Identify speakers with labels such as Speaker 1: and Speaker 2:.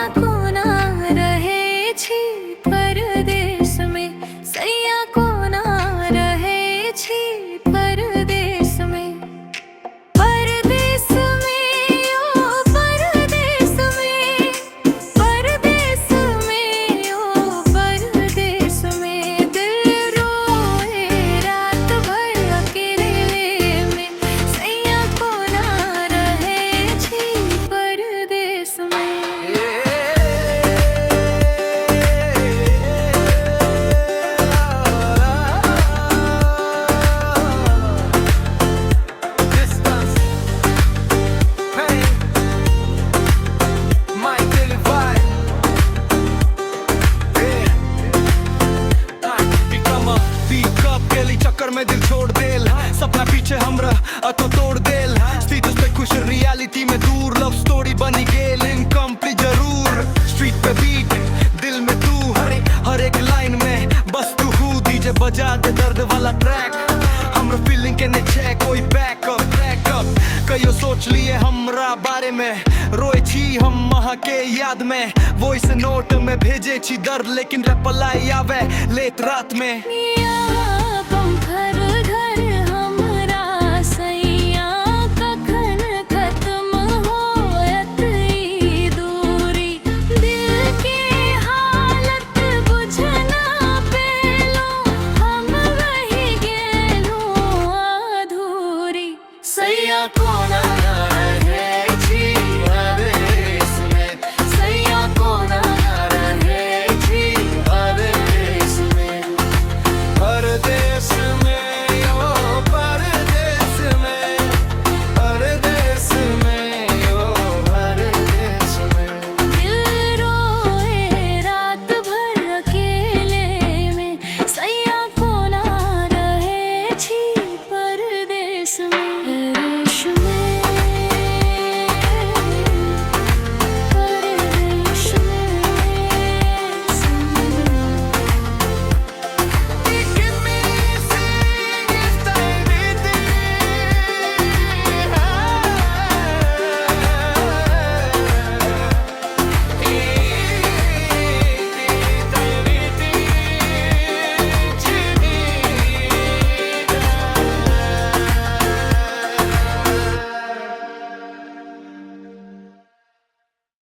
Speaker 1: सैया कोना रहे छी परदेश में, सैया कोना रहे छी परदेश में। परदेश में ओ परदेश में, परदेश में ओ परदेश में, दिल रोए रात भर अकेले में, सैया कोना रहे छी परदेश में।
Speaker 2: Distance, pain, might deliver. Become a weak up केली चक्कर में दिल छोड़ देल, सपना पीछे हमरा अतो तोड़ देल। स्टेटस पे खुश रियलिटी में दूर, लव स्टोरी बनी गेल इनकम्प्लीट जरूर। स्ट्रीट पे बीट दिल में तू, हर एक लाइन में बस तू हूँ। डीजे बजा दे दर्द वाला ट्रैक, हमरा फीलिंग के ने छे कोई बैकअप। कयो सोच लिए हमरा बारे में, रोए छी हम महा के याद में। वॉइस नोट में भेजे छी दर्द, लेकिन रिप्लाई आवे लेट रात में।
Speaker 1: मिया